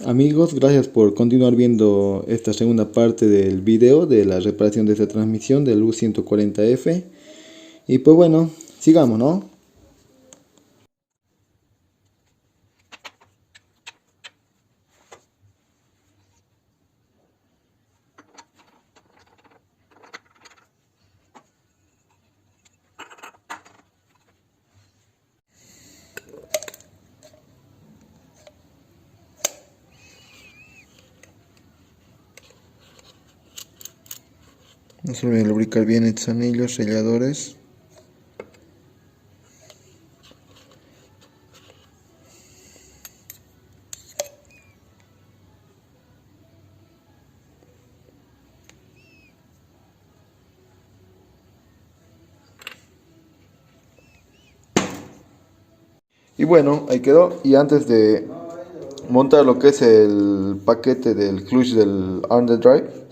Amigos, gracias por continuar viendo esta segunda parte del video de la reparación de esta transmisión del U140F. Y pues bueno, sigamos, ¿no? No se olviden lubricar bien estos anillos selladores. Y bueno, ahí quedó. Y antes de montar lo que es el paquete del clutch del underdrive,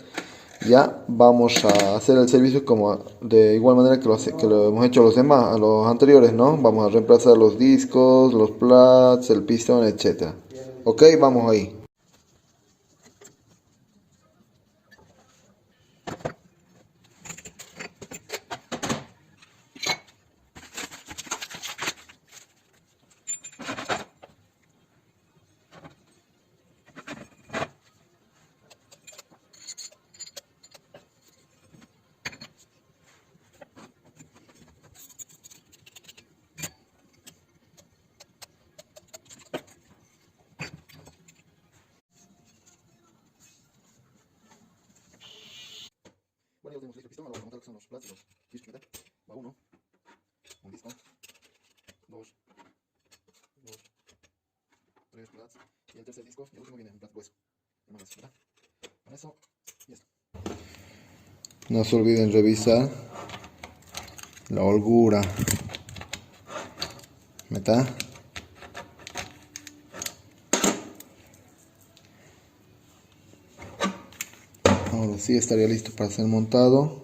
ya vamos a hacer el servicio como de igual manera que lo hemos hecho los demás, a los anteriores, ¿no? Vamos a reemplazar los discos, los platos, el pistón, etcétera. Ok, vamos ahí. Bueno, ya tenemos listo el pistón, ahora vamos a montar lo que son los platos, los discos, ¿verdad? Va uno, un disco, dos, tres platos, y el tercer disco, y el último viene en plato hueso. ¿Verdad? Con eso, y esto. No se olviden revisar la holgura, ¿verdad? Ahora sí estaría listo para ser montado.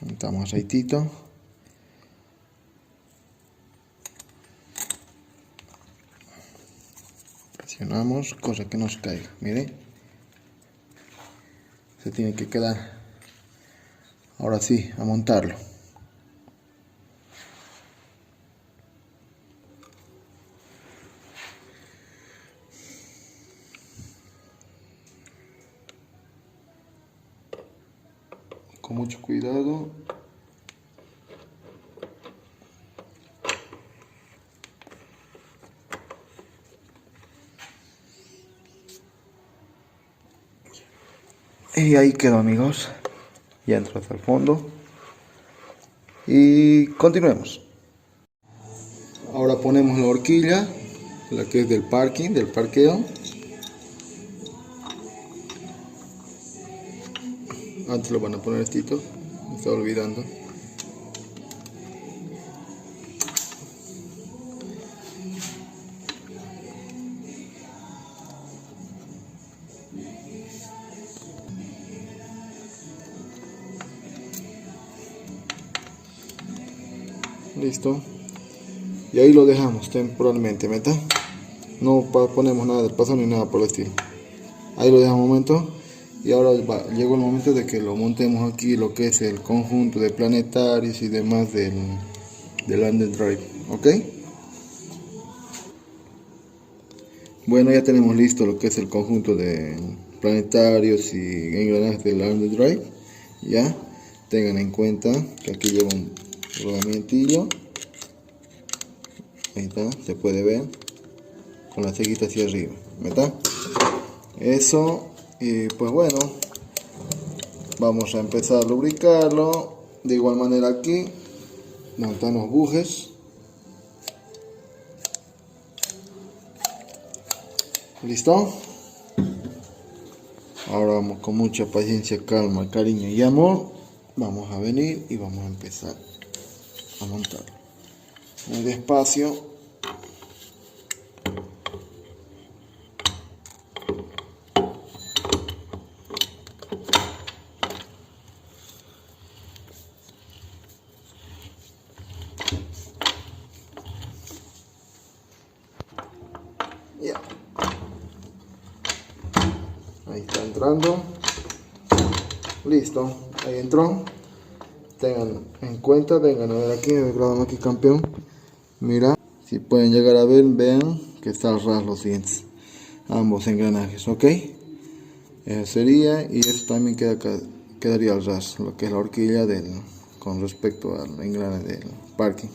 Montamos aceitito. Presionamos, cosa que no se caiga. Miren. Se tiene que quedar. Ahora sí, a montarlo. Con mucho cuidado. Y ahí quedó, amigos. Ya entró hasta el fondo. Y continuemos. Ahora ponemos la horquilla, la que es del parking, del parqueo. Antes lo van a poner estito, me estaba olvidando. Listo. Y ahí lo dejamos temporalmente, ¿meta? No ponemos nada de paso ni nada por el estilo. Ahí lo dejamos un momento. Y ahora llegó el momento de que lo montemos aquí, lo que es el conjunto de planetarios y demás del underdrive. ¿Ok? Bueno, ya tenemos listo lo que es el conjunto de planetarios y engranajes del underdrive. Ya, tengan en cuenta que aquí lleva un rodamientillo. Ahí está, se puede ver con la ceguita hacia arriba, ¿verdad? Eso, y pues bueno, vamos a empezar a lubricarlo. De igual manera aquí montamos bujes. ¿Listo? Ahora vamos con mucha paciencia, calma, cariño y amor. Vamos a venir y vamos a empezar a montarlo. Muy despacio. Ya. Ahí está entrando. Listo, ahí entró. Tengan en cuenta, vengan a ver aquí, me grabamos aquí campeón. Mira, si pueden llegar a ver, vean que está al ras los dientes. Ambos engranajes, ok. Eso sería, y eso también quedaría al ras, lo que es la horquilla con respecto al engrane del parking.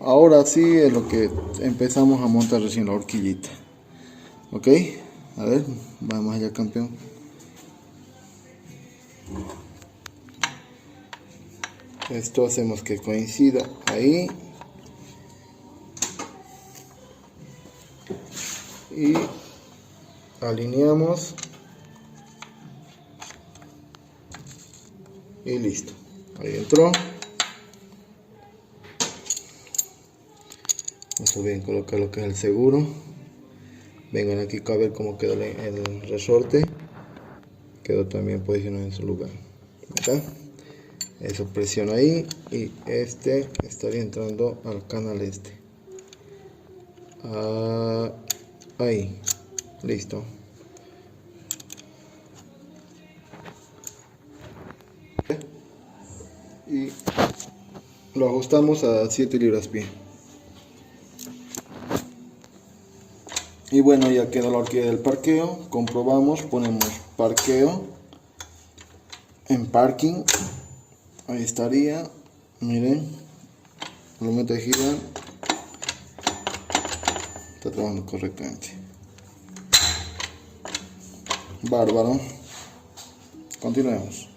Ahora sí es lo que empezamos a montar recién la horquillita. Ok, a ver, vamos allá campeón. Esto hacemos que coincida ahí. Y alineamos. Y listo. Ahí entró. Vamos a bien colocar lo que es el seguro. Vengan aquí a ver cómo quedó el resorte. Quedó también posicionado en su lugar. ¿Verdad? Eso presiona ahí y este estaría entrando al canal este. Ahí. Listo. Y lo ajustamos a 7 libras-pie. Y bueno, ya quedó la horquilla del parqueo. Comprobamos, ponemos parqueo en parking. Ahí estaría. Miren, lo meto a girar. Está trabajando correctamente. Bárbaro. Continuemos.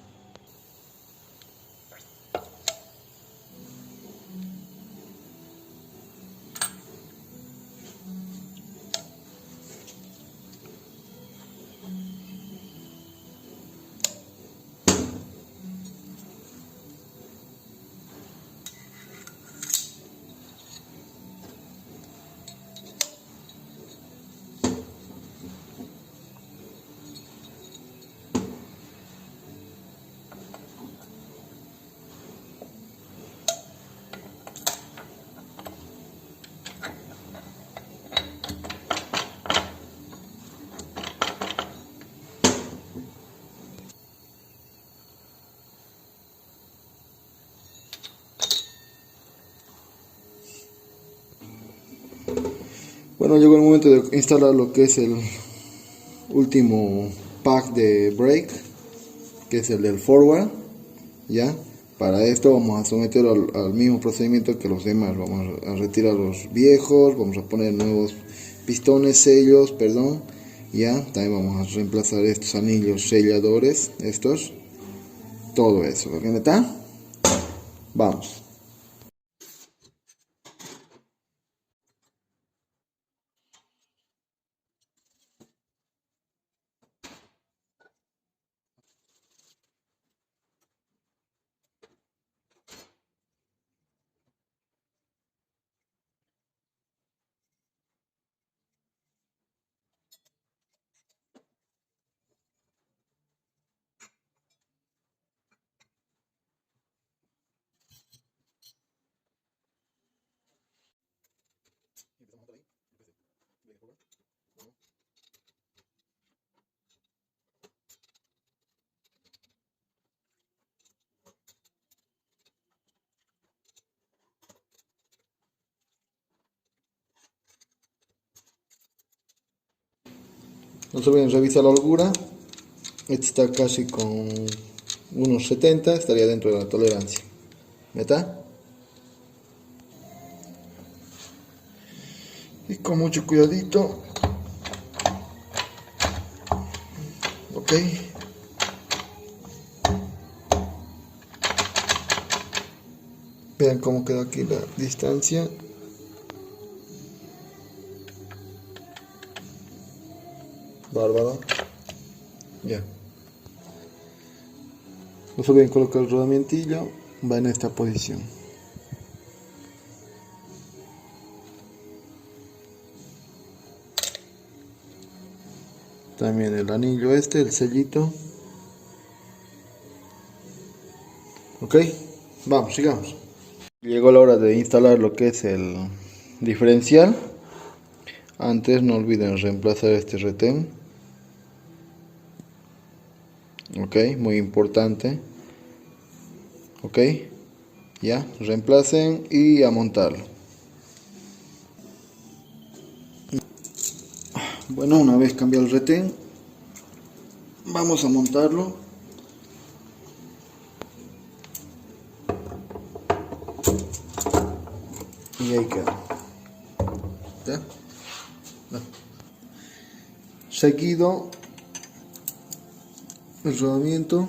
Bueno, llegó el momento de instalar lo que es el último pack de brake, que es el del forward. Ya, para esto vamos a someterlo al mismo procedimiento que los demás. Vamos a retirar los viejos, vamos a poner nuevos pistones, sellos, perdón. Ya, también vamos a reemplazar estos anillos selladores, estos, todo eso. ¿Ok? ¿Está? Vamos. No se olviden revisar la holgura. Este está casi con unos 70, estaría dentro de la tolerancia. ¿Está? Y con mucho cuidadito. Ok. Vean cómo queda aquí la distancia. Bárbaro. Ya. No se olviden colocar el rodamientillo. Va en esta posición. También el anillo este, el sellito. Ok. Vamos, sigamos. Llegó la hora de instalar lo que es el diferencial. Antes no olviden reemplazar este retén. Ok, muy importante. Ok, ya, reemplacen y a montarlo. Bueno, una vez cambiado el retén, vamos a montarlo. Y ahí queda. ¿Ya? No. Seguido el rodamiento.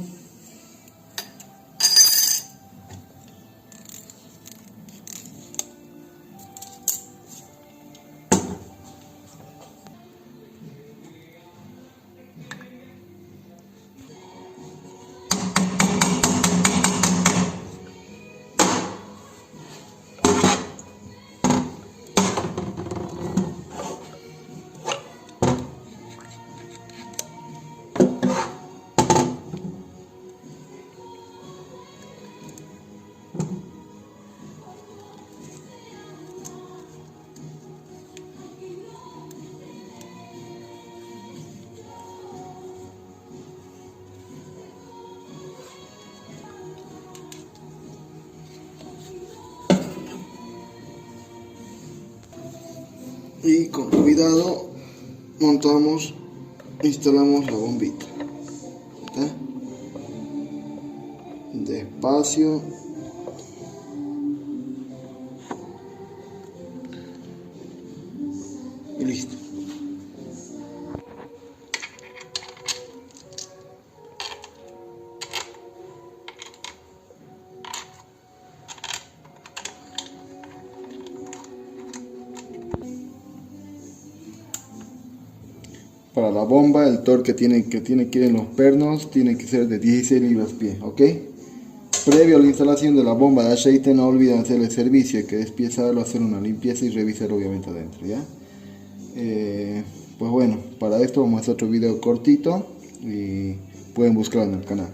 Y con cuidado montamos, instalamos la bombita. ¿Está? Despacio. Y listo. Para la bomba, el torque que tiene que ir en los pernos tiene que ser de 16 libras-pie, ¿ok? Previo a la instalación de la bomba de aceite, no olviden hacer el servicio, que es piezarlo, hacer una limpieza y revisar obviamente adentro, ¿ya? Pues bueno, para esto vamos a hacer otro video cortito y pueden buscarlo en el canal.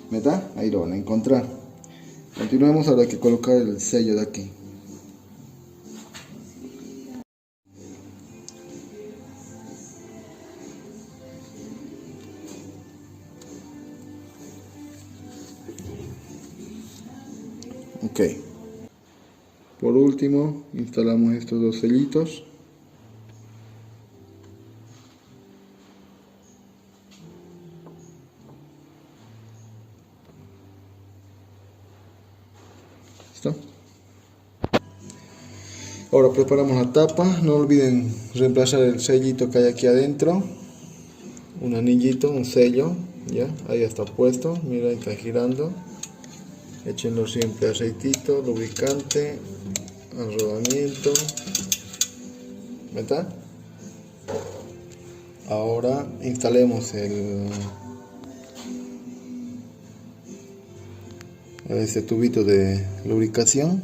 ¿Verdad? Ahí lo van a encontrar. Continuemos, ahora hay que colocar el sello de aquí. Ok. Por último, instalamos estos dos sellitos. ¿Listo? Ahora preparamos la tapa. No olviden reemplazar el sellito que hay aquí adentro. Un anillito, un sello. Ya, ahí está puesto. Mira, está girando. Échenlo siempre aceitito, lubricante, al rodamiento. ¿Verdad? Ahora instalemos este tubito de lubricación.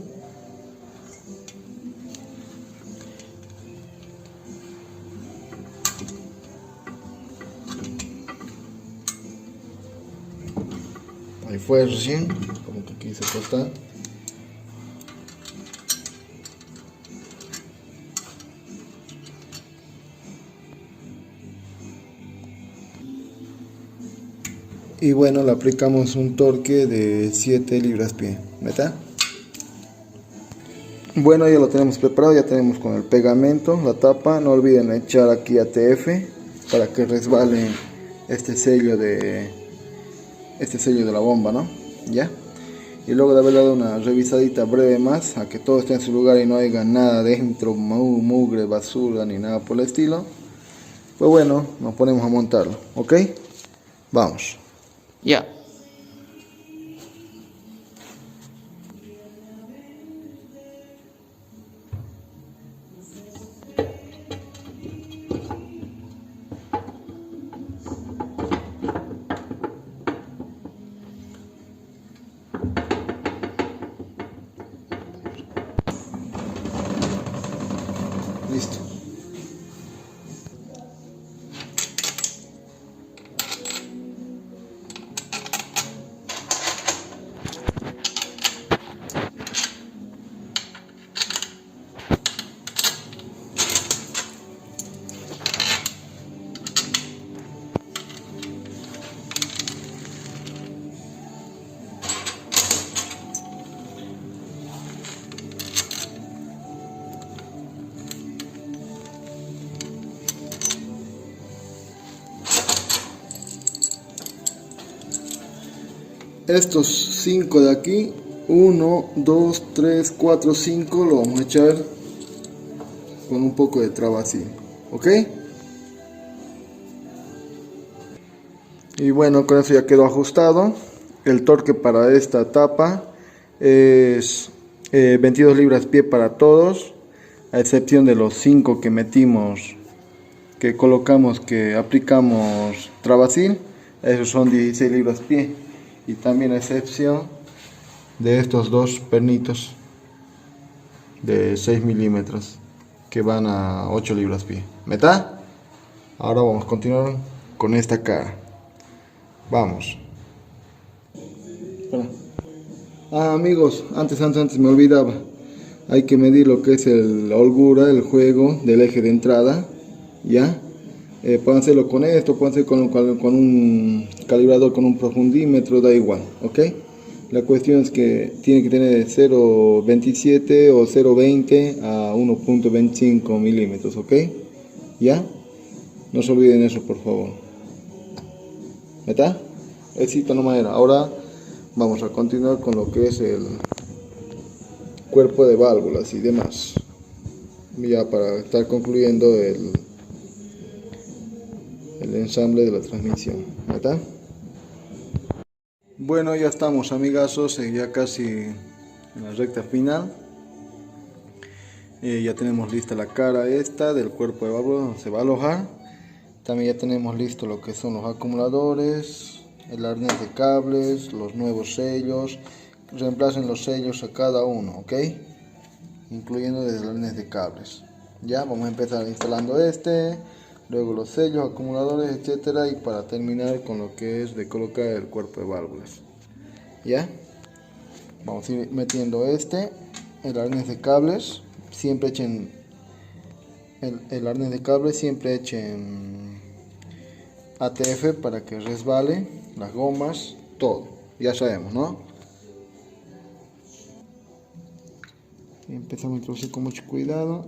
Ahí fue recién, como que quise cortar. Y bueno, le aplicamos un torque de 7 libras-pie, ¿verdad? Bueno, ya lo tenemos preparado, ya tenemos con el pegamento, la tapa. No olviden echar aquí ATF para que resbale este sello de la bomba, ¿no? Ya. Y luego de haber dado una revisadita breve más, a que todo esté en su lugar y no haya nada dentro, mugre, basura ni nada por el estilo, pues bueno, nos ponemos a montarlo, ¿ok? Vamos. Ya. Listo. estos 5 de aquí, 1, 2, 3, 4, 5, lo vamos a echar con un poco de trabacil, ¿ok? Y bueno, con eso ya quedó ajustado. El torque para esta tapa es 22 libras-pie para todos, a excepción de los 5 que metimos, que colocamos, que aplicamos trabacil. Esos son 16 libras-pie. Y también a excepción de estos dos pernitos de 6 milímetros que van a 8 libras-pie. ¿Meta? Ahora vamos a continuar con esta cara. Vamos. Amigos, antes me olvidaba. Hay que medir lo que es la holgura, el juego del eje de entrada. ¿Ya? Pueden hacerlo con esto, pueden hacerlo con un calibrador, con un profundímetro, da igual, ¿ok? La cuestión es que tiene que tener 0.27 o 0.20 a 1.25 milímetros, ¿ok? ¿Ya? No se olviden eso, por favor. ¿Está? Éxito nomás era. Ahora vamos a continuar con lo que es el cuerpo de válvulas y demás. Ya para estar concluyendo el ensamble de la transmisión. ¿Está? Bueno, ya estamos, amigazos, ya casi en la recta final. Ya tenemos lista la cara esta del cuerpo de válvula donde se va a alojar. También ya tenemos listo lo que son los acumuladores, el arnés de cables, los nuevos sellos. Reemplacen los sellos a cada uno, ¿ok? Incluyendo desde el arnés de cables. Ya vamos a empezar instalando luego los sellos, acumuladores, etcétera, y para terminar con lo que es de colocar el cuerpo de válvulas. Ya vamos a ir metiendo el arnés de cables. Siempre echen el arnés de cables, siempre echen ATF para que resbale las gomas, todo, ya sabemos, ¿no? Y empezamos a introducir con mucho cuidado,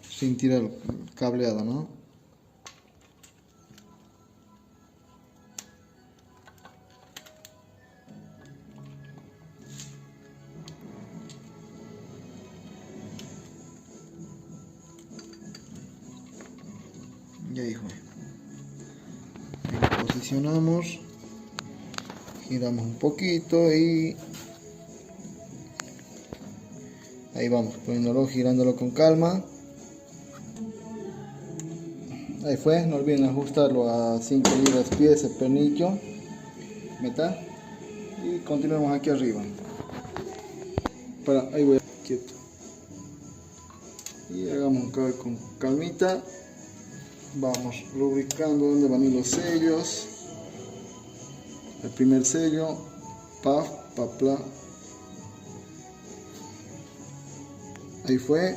sin tirar el cableado, ¿no? Ya hijo. Lo posicionamos, giramos un poquito y ahí vamos, poniéndolo, girándolo con calma. Ahí fue, no olviden ajustarlo a 5 libras-pie ese pernillo. ¿Meta? Y continuamos aquí arriba. Ahí voy, quieto. Y hagamos con calmita. Vamos lubricando donde van a ir los sellos. El primer sello, paf, papla. Ahí fue.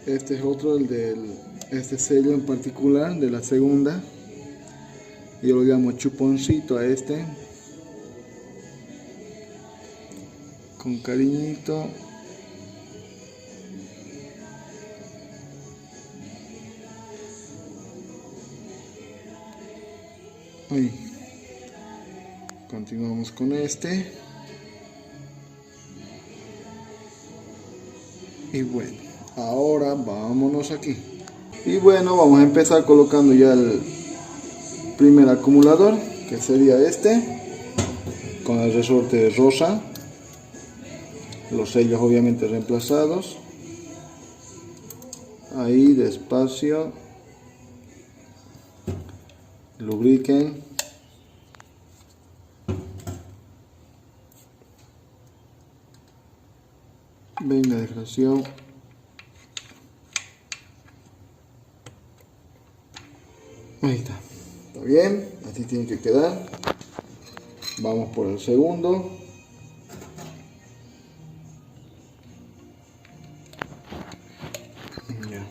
Este es otro, este sello en particular de la segunda. Yo lo llamo chuponcito a este. Con cariñito. Ahí. Continuamos con este. Y bueno, ahora vámonos aquí. Y bueno, vamos a empezar colocando ya el primer acumulador, que sería con el resorte rosa. Los sellos obviamente reemplazados. Ahí despacio. Lubriquen. Ven la degradación. Ahí está. Está bien, así tiene que quedar. Vamos por el segundo. Ya.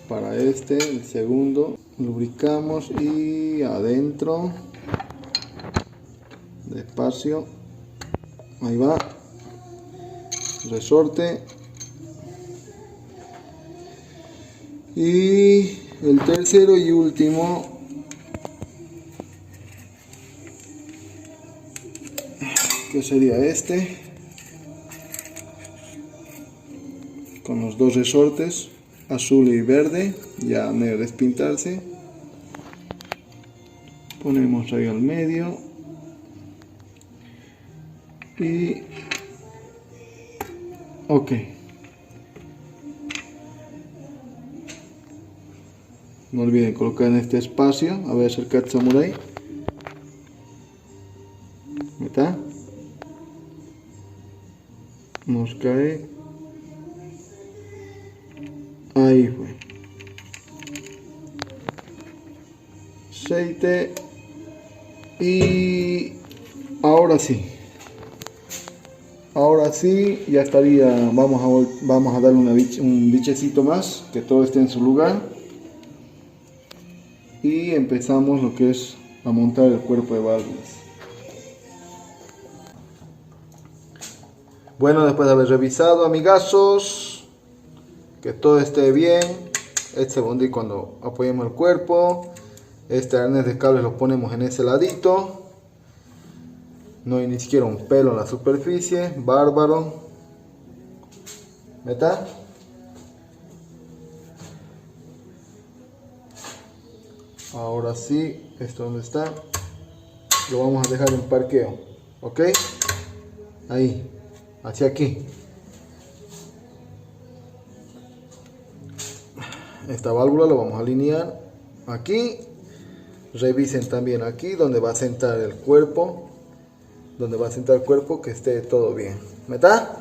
Para el segundo, lubricamos y adentro. Despacio. Ahí va. Resorte. Y el tercero y último, que sería este, con los dos resortes, azul y verde, ya medio despintarse. Ponemos ahí al medio y ok. No olviden colocar en este espacio, a ver, acercate Samurai. ¿Está? Nos cae. Ahí fue. Aceite. Y ahora sí. Ahora sí, ya estaría. Vamos a darle un bichecito más, que todo esté en su lugar. Y empezamos lo que es a montar el cuerpo de válvulas. Bueno, después de haber revisado, amigazos, que todo esté bien, este bondi cuando apoyemos el cuerpo, este arnés de cables lo ponemos en ese ladito, no hay ni siquiera un pelo en la superficie, bárbaro. ¿Meta? Ahora sí, esto donde está, lo vamos a dejar en parqueo, ¿ok? Ahí, hacia aquí. Esta válvula lo vamos a alinear aquí. Revisen también aquí donde va a sentar el cuerpo, que esté todo bien. ¿Meta?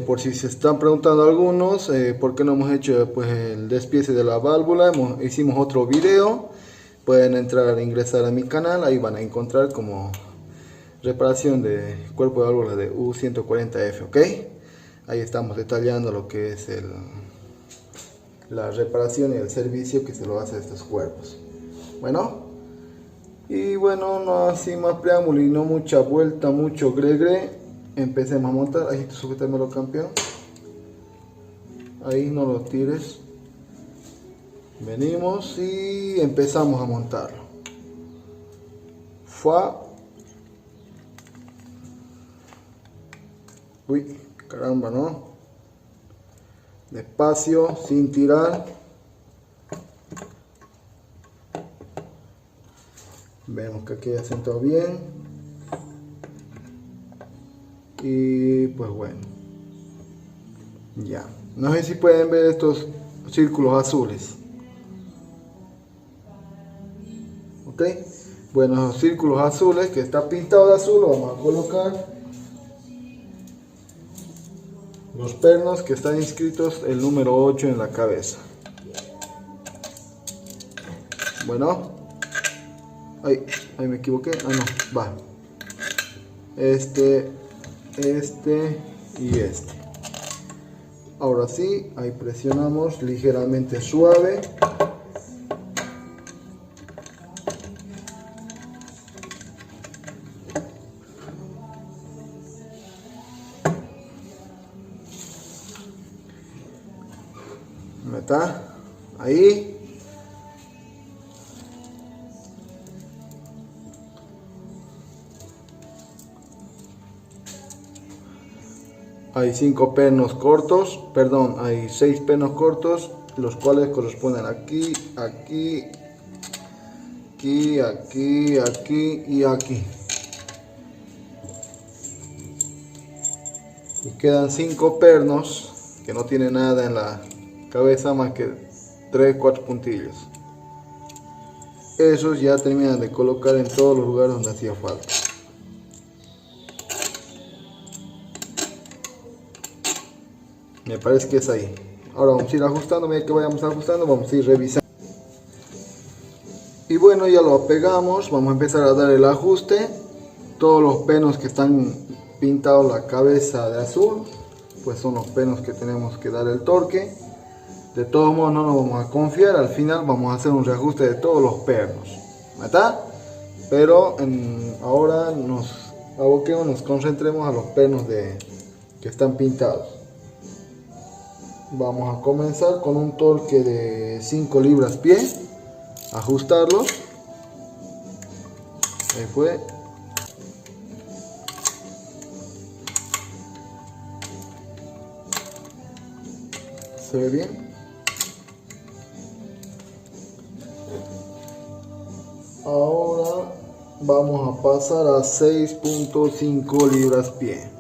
Por si se están preguntando algunos por qué no hemos hecho pues el despiece de la válvula, hicimos otro video. Pueden ingresar a mi canal, ahí van a encontrar como reparación de cuerpo de válvula de U140F, ¿ok? Ahí estamos detallando lo que es la reparación y el servicio que se lo hace a estos cuerpos. Bueno, y bueno, no así más preámbulo y no mucha vuelta, mucho gregre. Empecemos a montar. Ahí, sujétamelo, campeón. Ahí, no lo tires. Venimos y empezamos a montarlo. Fua. Uy, caramba, ¿no? Despacio, sin tirar. Vemos que aquí ya sentado bien. Y pues bueno. Ya. No sé si pueden ver estos círculos azules. Ok. Bueno, los círculos azules que está pintado de azul, lo vamos a colocar. Los pernos que están inscritos el número 8 en la cabeza. Bueno. Ahí me equivoqué. Ah, no, va. Este y este. Ahora sí, ahí presionamos ligeramente suave. ¿Está? Ahí. Hay 5 pernos cortos, perdón, hay 6 pernos cortos, los cuales corresponden aquí, aquí, aquí, aquí, aquí y aquí. Y quedan 5 pernos que no tienen nada en la cabeza más que 3-4 puntillos. Esos ya terminan de colocar en todos los lugares donde hacía falta. Me parece que es ahí. Ahora vamos a ir ajustando, mira que vayamos ajustando, vamos a ir revisando. Y bueno, ya lo apegamos, vamos a empezar a dar el ajuste. Todos los penos que están pintados la cabeza de azul, pues son los penos que tenemos que dar el torque. De todos modos no nos vamos a confiar, al final vamos a hacer un reajuste de todos los pernos. ¿Está? Pero ahora nos concentremos a los pernos que están pintados. Vamos a comenzar con un torque de 5 libras-pie, ajustarlo. Ahí fue. ¿Se ve bien? Ahora vamos a pasar a 6.5 libras-pie.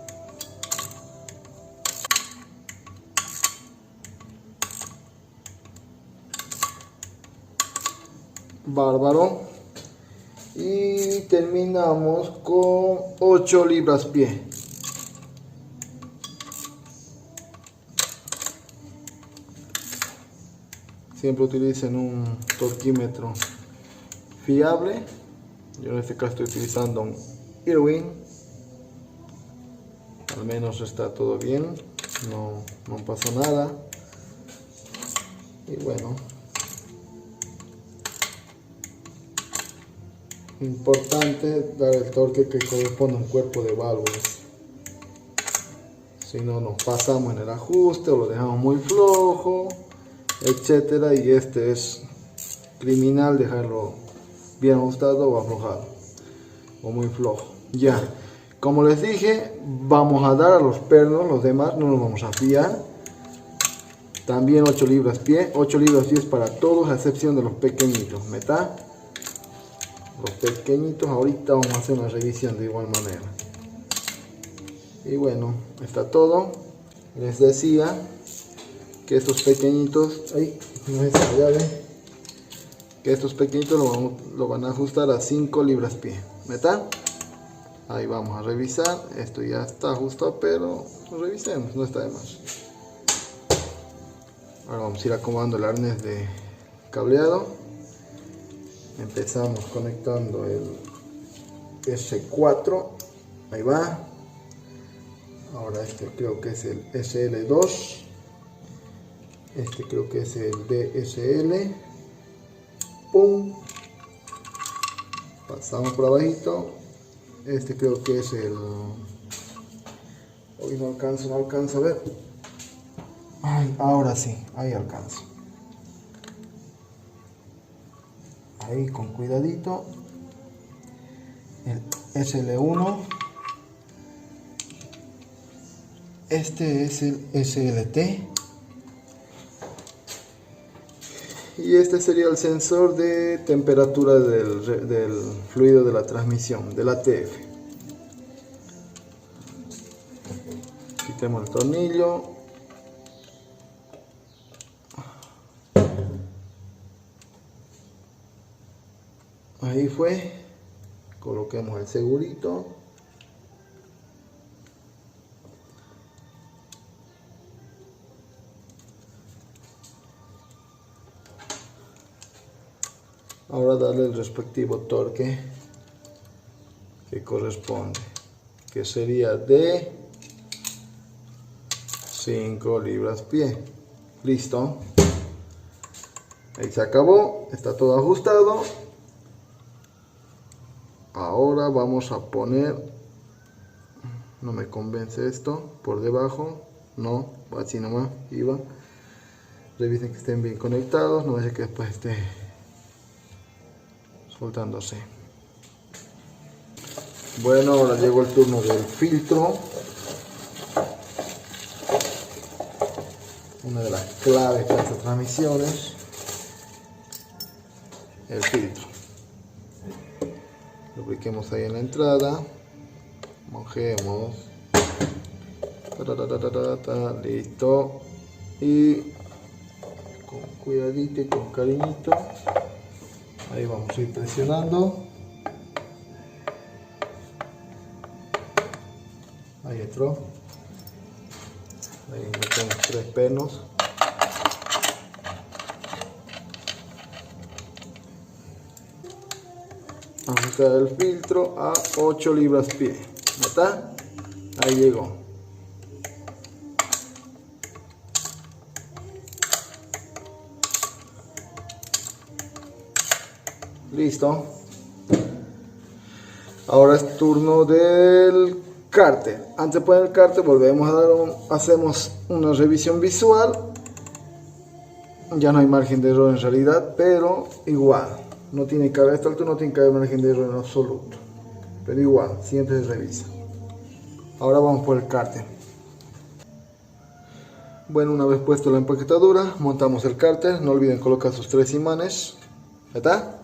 Bárbaro. Y terminamos con 8 libras-pie. Siempre utilicen un torquímetro fiable. Yo en este caso estoy utilizando un Irwin. Al menos está todo bien, no pasa nada. Y bueno, importante dar el torque que corresponde a un cuerpo de válvulas. Si no, nos pasamos en el ajuste o lo dejamos muy flojo, etcétera, y este es criminal dejarlo bien ajustado o aflojado o muy flojo. Ya, como les dije, vamos a dar a los pernos, los demás no nos vamos a fiar. También 8 libras-pie, 8 libras-pie para todos a excepción de los pequeñitos, ¿meta? Los pequeñitos ahorita vamos a hacer una revisión de igual manera. Y bueno, está todo. Les decía que estos pequeñitos, ahí no es la llave, que estos pequeñitos lo van a ajustar a 5 libras-pie, ¿meta? Ahí vamos a revisar. Esto ya está ajustado, pero lo revisemos, no está de más. Ahora vamos a ir acomodando el arnés de cableado. Empezamos conectando el S4. Ahí va. Ahora este creo que es el SL2. Este creo que es el DSL. Pum. Pasamos por abajito. Este creo que es el... Hoy no alcanzo a ver. Ay, ahora sí, ahí alcanzo. Ahí con cuidadito. El SL1. Este es el SLT. Y este sería el sensor de temperatura del fluido de la transmisión, del ATF. Quitemos el tornillo. Ahí fue. Coloquemos el segurito. Ahora darle el respectivo torque que corresponde, que sería de 5 libras-pie. Listo. Ahí se acabó. Está todo ajustado. Ahora vamos a poner, no me convence esto, por debajo, no, así nomás, iba. Revisen que estén bien conectados, no vaya que después esté soltándose. Bueno, ahora llegó el turno del filtro. Una de las claves para estas transmisiones, el filtro. Lubriquemos ahí en la entrada, mojemos, listo, y con cuidadito y con cariñito, ahí vamos a ir presionando, ahí entró, ahí metemos 3 pernos. Ajustar el filtro a 8 libras-pie. ¿Está? Ahí llegó. Listo. Ahora es turno del cárter. Antes de poner el cárter volvemos a dar hacemos una revisión visual ya no hay margen de error en realidad, pero igual, no tiene que haber, a esta altura no tiene que haber margen de error en absoluto, pero igual, siempre se revisa. Ahora vamos por el cárter. Bueno, una vez puesto la empaquetadura, montamos el cárter, no olviden colocar sus 3 imanes, ¿ya está?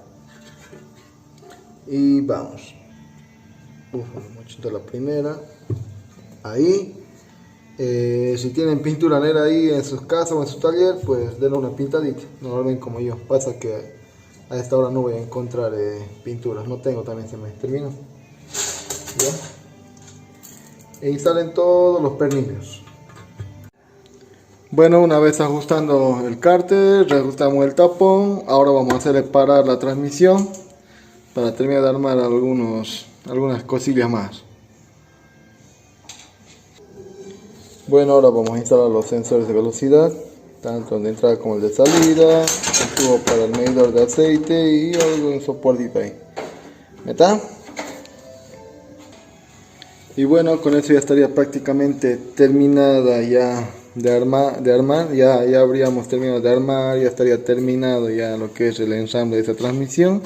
Y vamos. Vamos a la primera, ahí. Si tienen pintura negra ahí en sus casas o en su taller, pues denle una pintadita, no lo ven como yo. Pasa que a esta hora no voy a encontrar pinturas, no tengo, también se me terminó. ¿Ya? E instalen todos los pernillos. Bueno, una vez ajustando el cárter, reajustamos el tapón. Ahora vamos a hacer parar la transmisión para terminar de armar algunas cosillas más. Bueno, ahora vamos a instalar los sensores de velocidad, tanto el de entrada como el de salida, un tubo para el medidor de aceite y algún soportito ahí. ¿Está? Y bueno, con eso ya estaría prácticamente terminada ya de armar, ya habríamos terminado de armar, ya estaría terminado ya lo que es el ensamble de esta transmisión.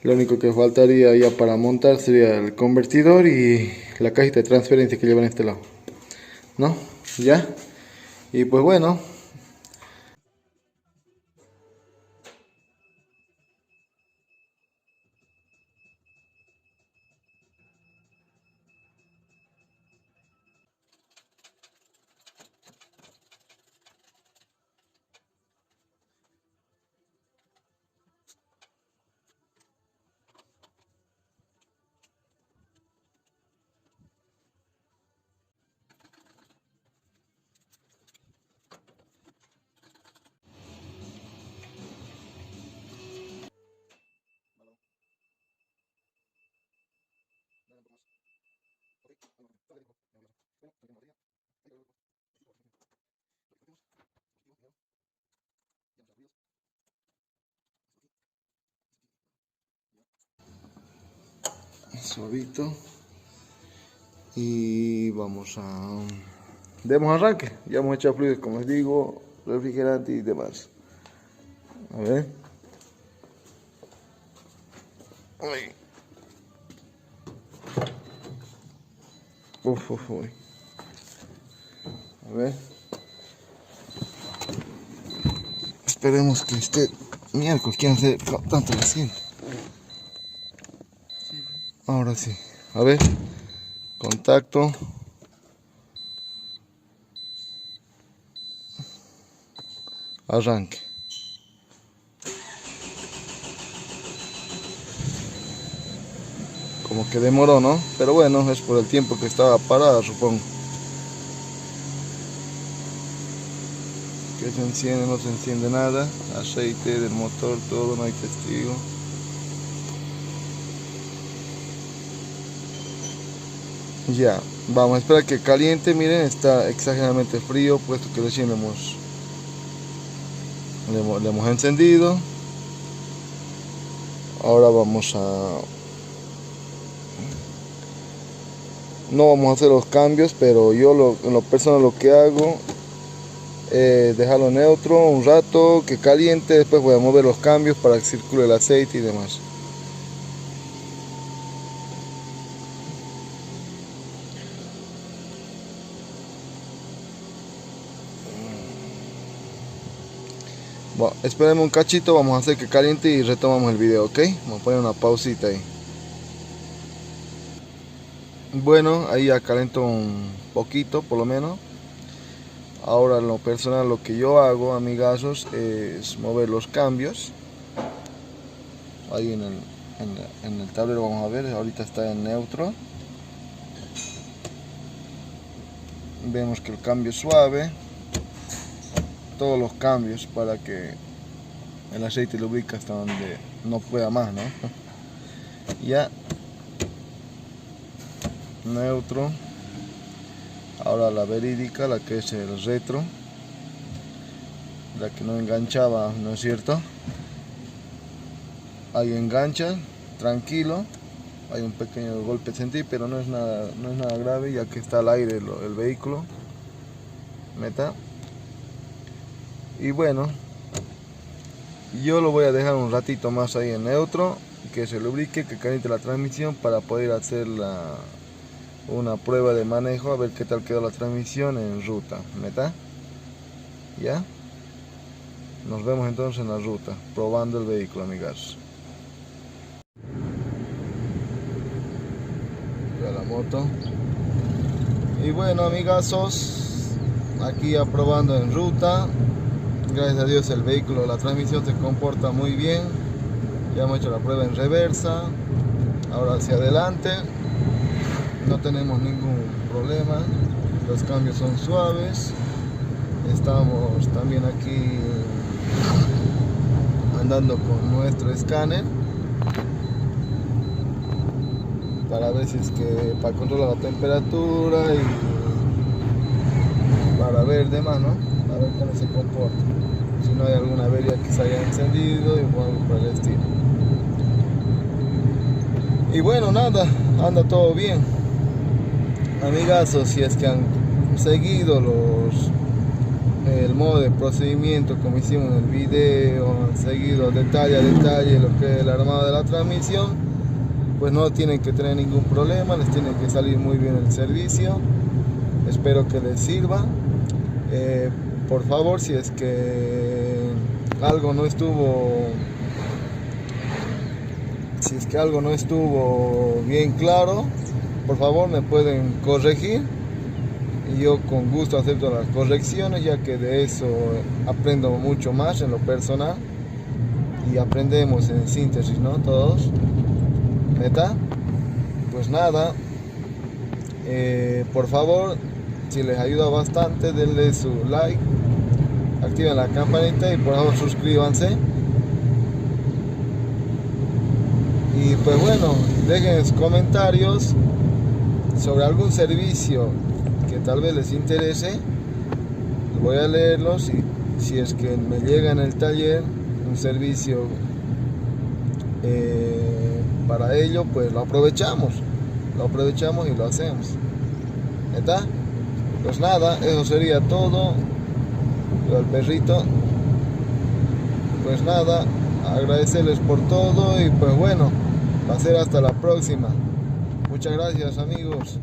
Lo único que faltaría ya para montar sería el convertidor y la cajita de transferencia que lleva en este lado, ¿no? Ya. Y pues bueno. Suavito. Y vamos a... demos arranque. Ya hemos echado fluidos, como les digo, refrigerante y demás. A ver. Uy. Uy. A ver. Esperemos que esté miércoles, quieren hacer tanto recién. Ahora sí. A ver. Contacto. Arranque. Como que demoró, ¿no? Pero bueno, es por el tiempo que estaba parada, supongo. Que se enciende, no se enciende nada. Aceite del motor, todo, no hay testigo. Ya, vamos a esperar que caliente. Miren, está exageradamente frío, puesto que recién le hemos encendido. Ahora vamos a... no vamos a hacer los cambios, pero yo en lo personal lo que hago es dejarlo neutro un rato, que caliente, después voy a mover los cambios para que circule el aceite y demás. Bueno, esperemos un cachito, vamos a hacer que caliente y retomamos el video, ¿ok? Vamos a poner una pausita ahí. Bueno, ahí ya calentó un poquito por lo menos. Ahora en lo personal lo que yo hago, amigazos, es mover los cambios. Ahí en el tablero vamos a ver, ahorita está en neutro. Vemos que el cambio es suave. Todos los cambios para que el aceite lubrica hasta donde no pueda más, ¿no? Ya. Neutro. Ahora la verídica, la que es el retro, la que no enganchaba, ¿no es cierto? Ahí engancha, tranquilo. Hay un pequeño golpe sentí, pero no es nada grave, ya que está al aire el vehículo. Meta. Y bueno, Yo lo voy a dejar un ratito más ahí en neutro, que se lubrique, que caliente la transmisión para poder hacer una prueba de manejo, a ver qué tal quedó la transmisión en ruta. ¿Meta? ¿Ya? Nos vemos entonces en la ruta, probando el vehículo, amigas. Ya la moto. Y bueno, amigazos, aquí aprobando en ruta. Gracias a Dios el vehículo, la transmisión se comporta muy bien. Ya hemos hecho la prueba en reversa. Ahora hacia adelante. No tenemos ningún problema. Los cambios son suaves. Estamos también aquí andando con nuestro escáner para ver si es que para controlar la temperatura y para ver demás, ¿no? A ver cómo se comporta. Si no hay alguna avería que se haya encendido y bueno, por el estilo. Y bueno, nada, anda todo bien. Amigazos, si es que han seguido el modo de procedimiento como hicimos en el video, han seguido detalle a detalle lo que es el armado de la transmisión, pues no tienen que tener ningún problema, les tiene que salir muy bien el servicio. Espero que les sirva. Por favor, si es que algo no estuvo bien claro, por favor me pueden corregir y yo con gusto acepto las correcciones, ya que de eso aprendo mucho más en lo personal y aprendemos en síntesis, ¿no? Todos. ¿Neta? Pues nada, por favor, si les ayuda bastante, denle su like, activen la campanita y por favor suscríbanse. Y pues bueno, dejen sus comentarios sobre algún servicio que tal vez les interese. Voy a leerlos y si es que me llega en el taller un servicio para ello, pues lo aprovechamos y lo hacemos. ¿Está? Pues nada, eso sería todo. El perrito. Pues nada, agradecerles por todo y pues bueno, va a ser hasta la próxima. Muchas gracias, amigos.